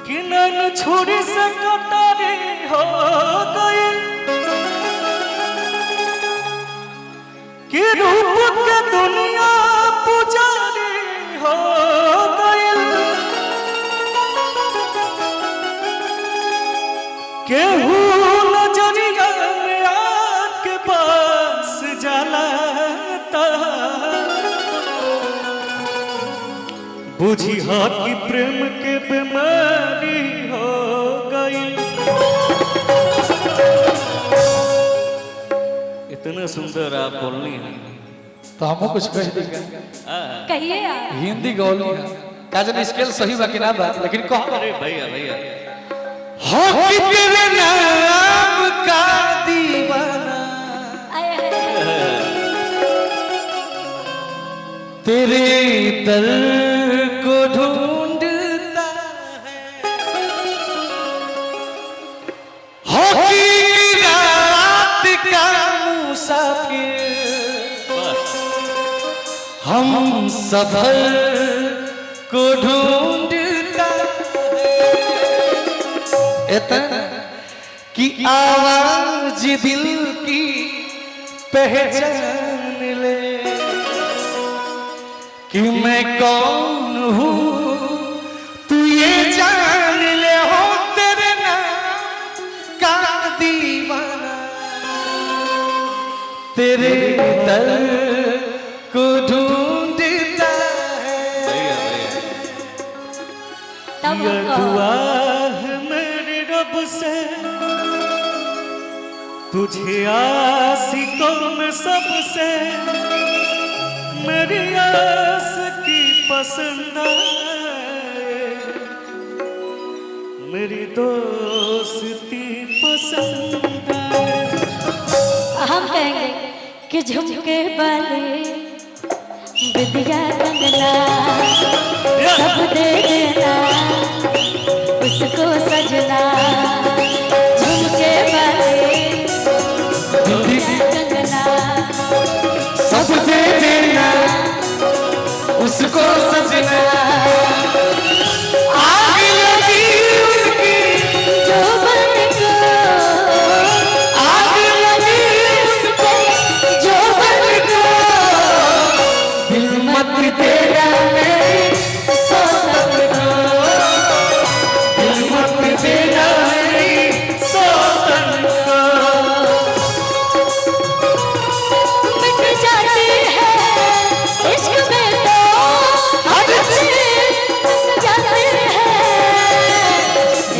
कि नैन छुरी से कटारी हो गई कि रूप के दुनिया पुजारी हो गई केहू नजरिया में आके पास जलाता बुझी हा कि प्रेम के बीमारी हो गई। इतना सुंदर आप बोलनी है तो हमको कुछ कह देगा। कहिए आप। हिंदी गौली है काजल स्केल सही बा कि ना बा लेकिन कह अरे भैया भैया हो कि तेरे नाम का दीवाना तेरे दर को ढूंढता है हो कि रात का मुसाफिर हम सफर को ढूंढता है इतना कि आवाज दिल की पहचान ले कि मैं कौन हूँ तू ये जान ले हो तेरे नाम का दीवाना तेरे दर को ढूंढता है। ये दुआ है मेरी रब से तुझे आशिकों में सबसे मेरी आस की पसंद आए मेरी दोस्ती पसंद आए। हम कहेंगे कि झुमके वाले विद्या कंगना सब दे देना उसको सजना झुमके वाले विद्या कंगना सब दे देना उसको सजना आग लगी उसकी जोबन को आग लगी उसको जोबन को दिल मत तेरा मेरी सोनम को दिल मत तेरा मेरी सोनम को मिट जाती है इश्क में तो हद से मिट जाती है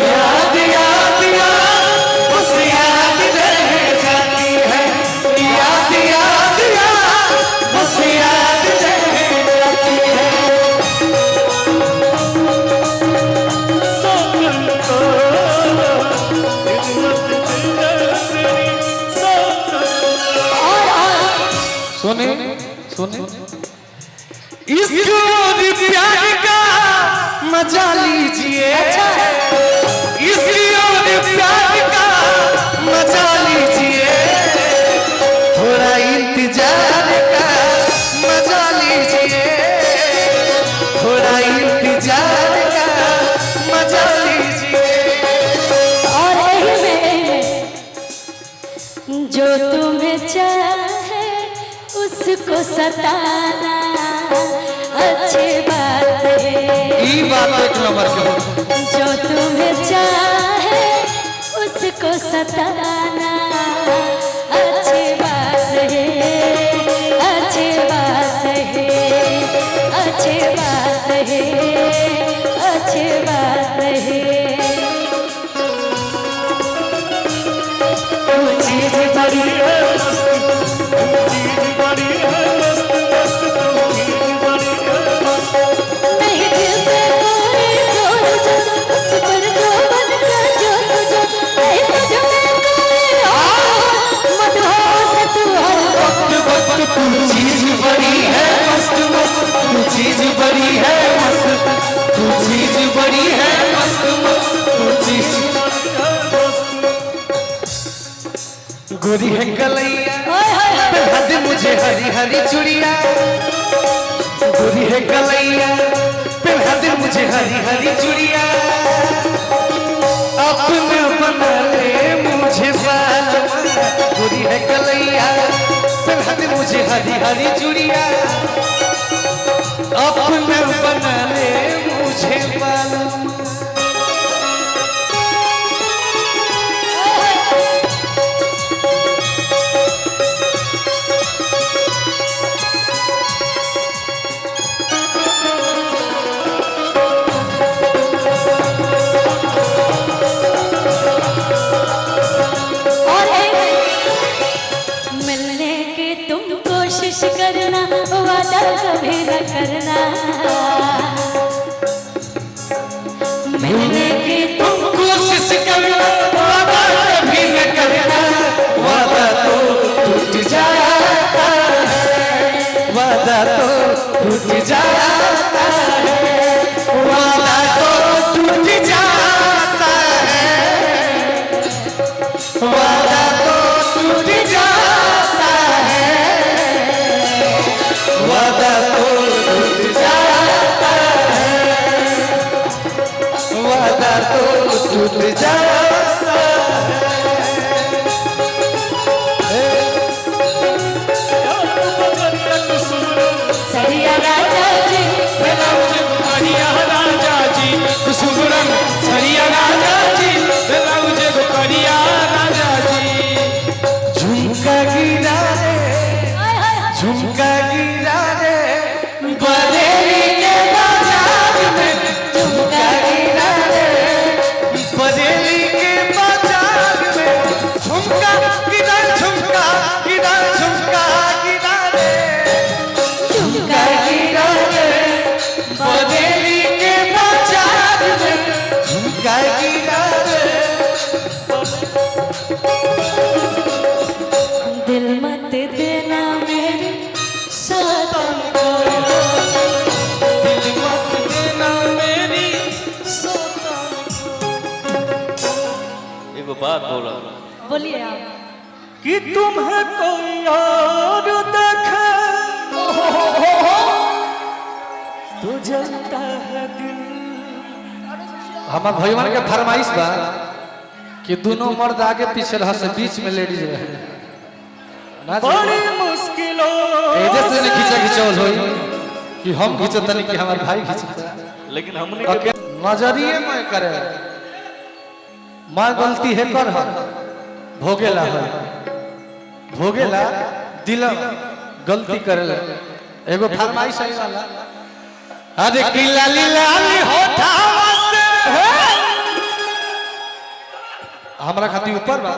याद याद याद उस याद रह जाती है याद याद याद उस याद रह जाती है सोनम को हिम्मत दिला तेरी सोनम और सुने सुने इश्क और प्यार का मजा लीजिए इश्क और प्यार का मजा लीजिए थोड़ा इंतजार का मजा लीजिए थोड़ा इंतजार का मजा लीजिए और जो तुम्हें चाहे उसको सताना अच्छी बात है ई बात एक नंबर के जो तुम्हें चाहे उसको सताना अच्छी बात है अच्छी बात है अच्छी बात है अच्छी बात है चीज बड़ी है मस्त चीज बड़ी है मस्त मस्त चीज बड़ी है मस्त नहीं दिल पे कोई जोर जो उस पर जो मन का जोश जो नहीं तुझ में कोई और मधुर से तू हर वक्त वक्त तू चीज बड़ी है मस्त मस्त तू चीज बड़ी है मस्त तू चीज बड़ी है मस्त मस्त तू चीज गोरी है कलैया पहना दे मुझे हरी हरी चूड़िया गोरी है कलैया पहना दे मुझे हरी हरी चूड़िया हरी हरी चूड़िया अपना बना ले मुझे मालूम। और मिलने की तुम कोशिश करना, वादा कभी न करना। मिलने की तुम कोशिश करना, वादा कभी न करना, वादा तो टूट जाता है, वादा तो टूट जाता है, वादा तो टूट जाता है, वादा तो टूट जाता है, वादा तो टूट जाता है, वादा तो टूट जाता सरिया राजा जी, करिया राजा जी सुगुरन सरिया राजा जी ब्लाउज करिया राजा जी। झुमका गिरा रे, हाय हाय हाय। झुमका गिरा रे बरेली के बाजार में, झुमका गिरा रे बरेली के बाजार में, झुमका गिरा झुमका गिरा झुमका गिरा रे, झुमका गिरा रे बरेली के बाजार में, झुमका गिरा रे। दिल मत देना मेरे सतन को, दिल मत देना मेरी एगो बात बोला बोलिए आप। कि तुम्हें कोई और देखे तो जलता है दिल। हमार भैया के फरमाइश बा कि दोनों मर्द आगे पीछे रह से बीच में लेडीज रहे ना जी। बड़ी मुश्किलों एजे से ने खींचा खिंचौल होई कि हम खींचत नहीं कि हमार भाई खींचता। लेकिन हमने नजरिए में करे मां गलती है कर भोगेला है, भोगेला दिल गलती करेला। एगो फरमाइश है वाला, अरे कि लाली लाली होठावा से हमरा खाती ऊपर बा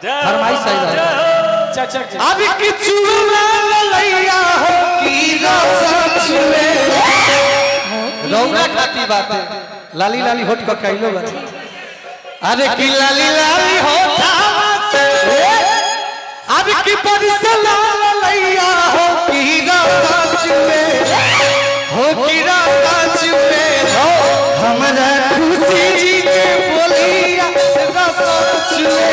फरमाइश है वाला। चाचा अभी कि चूड़ा ललैया हो कि रस चुए रौना खाती बात है, लाली लाली होठ का कैलो बा। अरे कि लाली लाली होठावा से अभी कि परिसला ललैया हो कि रस चुए, हो कि रस चुए, हो हमरा खुशी जी के बोलिया रस चुए,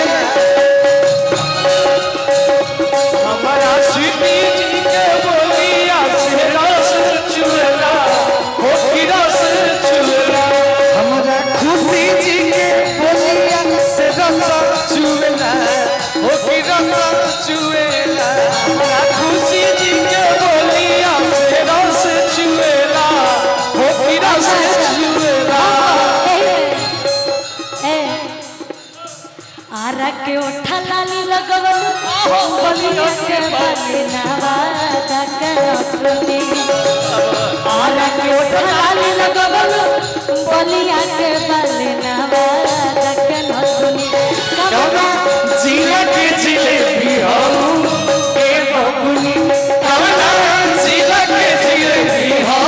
हमारा स्वीटी जी के बोलिया से रस चुएला, हो कि रस चुएला, हमारा खुशी जी के बोलिया से रस चुएला, हो कि रस चुएला, हमारा खुशी जी के बोलिया से रस चुएला, हो कि रस चुएला। आरा के ओठा लाली लगवल, बलिया के बाली नवादा करतनी। आरा के ओठा लाली लगवल, बलिया के बाली नवादा करतनी। कौना जिला के जिलेबी हो ए बबुनी, कौना जिला के जिलेबी हो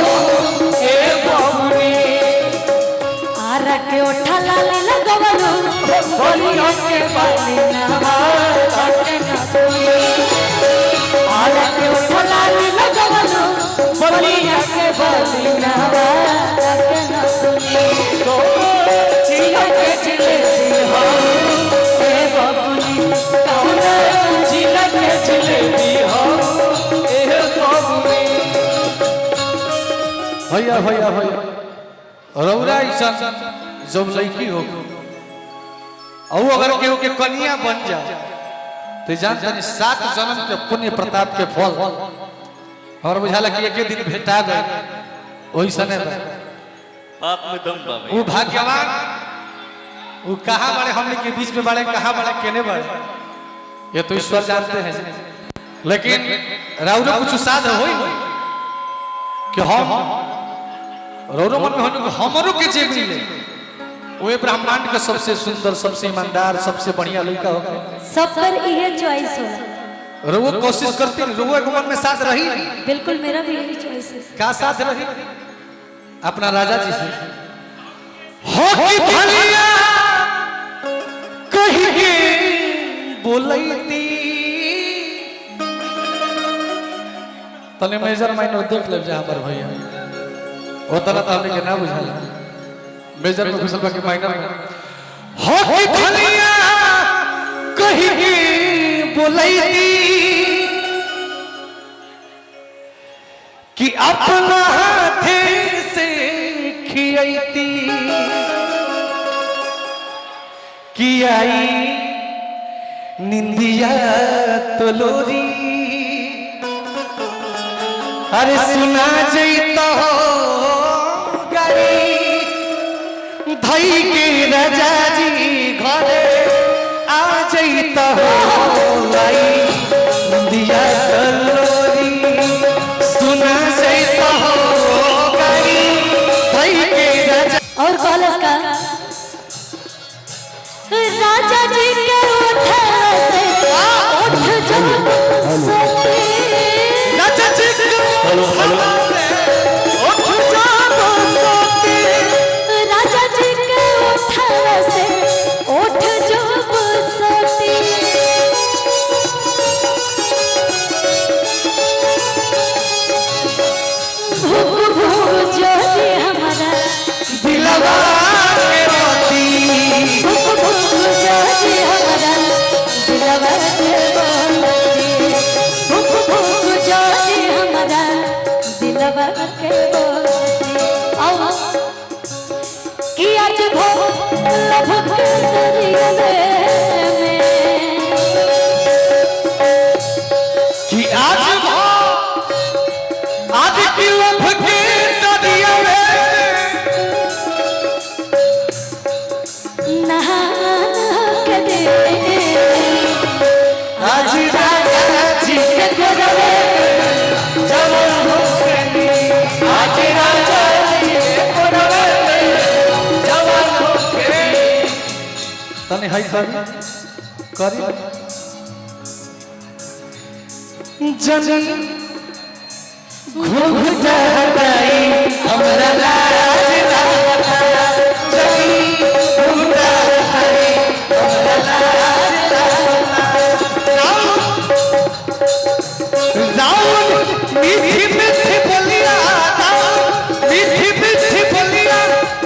ए बबुनी। आरा के ओठा लाली लगवल, बलिया के बाली नवादा करतनी। आरा के ओठा लाली लगवल, बलिया के बाली नवादा करतनी। जिला के जिलेबी हो ए बबुनी, कौना जिला के जिलेबी हो ए बबुनी। भैया भैया भैया रौरा ऐसा जब लड़की हो और अगर केहू के कन्या बन जा तो जानते नहीं 7 जन्म के पुण्य प्रताप के फल और बुझाला कि एक दिन भेटा गए वही समय बाप में दम बाबा वो भाग्यवान वो कहाँ बड़े हमने के बीच में बड़े कहाँ बड़े केने बड़े ये तो ईश्वर जानते हैं लेकिन राउरो कुछ साध हो कि हम रौरो मन में होने को हमरो के जे मिले वो ब्रह्मांड का सबसे सुंदर सबसे ईमानदार सबसे बढ़िया लड़का होगा सब पर यही चॉइस होला। रोवो कोशिश करती रोवो एक मन में साथ रही बिल्कुल मेरा भी यही चॉइस है। क्या साथ रही अपना राजा जी से हो की भलिया कही के बोलैती तने मेजर माइनर देख ले जा हमर भैया वो तरह तो हमने के ना बुझाला मेजर में घुसल के माइनर हो की भलिया कही के बोलैती कि अपना हाथे से खियाती कि आई निंदिया तो लोरी अरे सुना जैतो गाड़ी धई के राजा जी घरे आ जैतो आई निंदिया तो लोरी सुना जैतो गाड़ी धई के राजा और कॉलेज का राजा जी के उठ से उठ जो सोते राजा जी हेलो हेलो उठ जाओ सोते राजा जी के उठ से उठ जो सोते भूख भूख जो हमारा दिलवा के रोती भूख भूख जो हमारा दिलवा के बोलती भूख भूख जो हमारा दिलवा के बोलती आओ कि आज भोग लभ के दरिया में कि आज की लभ के दरिया में नहा के दे आज राजा जी के गोरवे जवान हो गई आज राजा जी के गोरवे जवान हो गई तने हाय करी जनी घुघुटा हटाई हमरा लाज लागता जनी घुघुटा हटाई हमरा लाज लागता राउन मीठी मीठी बोलिया राउन मीठी मीठी बोलिया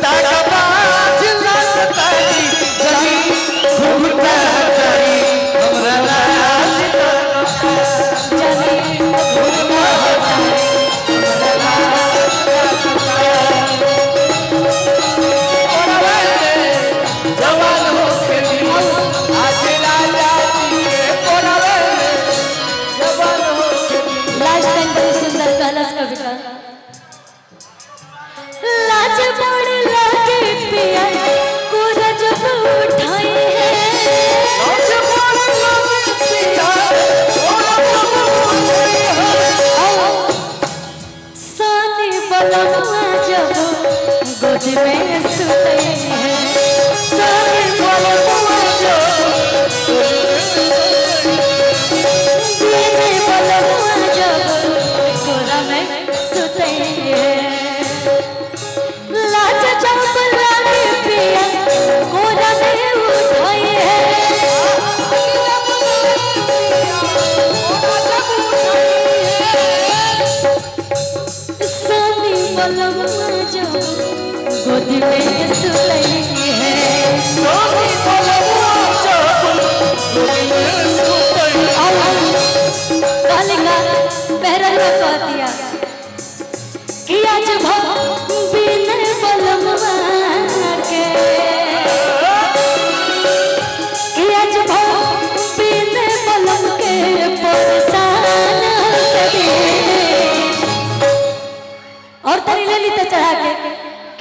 ताकबाज लगता जनी घुघुटा हटाई हमरा लाज लागता जाने घुघुटा हटाई हमरा लाज लागता जवान हो के आज राजा जी के कोनवे जवान हो के लास्ट टाइम बड़ी सुंदर कलश कविता लाज बड़ी लागे पिया कोरज उठाई है सानी बलवा जब गोद में सुते हैं सानी बलवा जब सीने बलवा जब कोरा में सुते हैं लाज जब लागे पिया कोरा में उठाई है सानी बलवा जब गोद में सुते हैं सोनी बोलवा कालिका पहरन में कह दिया कि आज बिन बलमवा के कि आज बिन बलमवा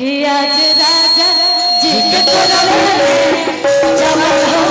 कि आज राजा जी के कोरवे में जवान हो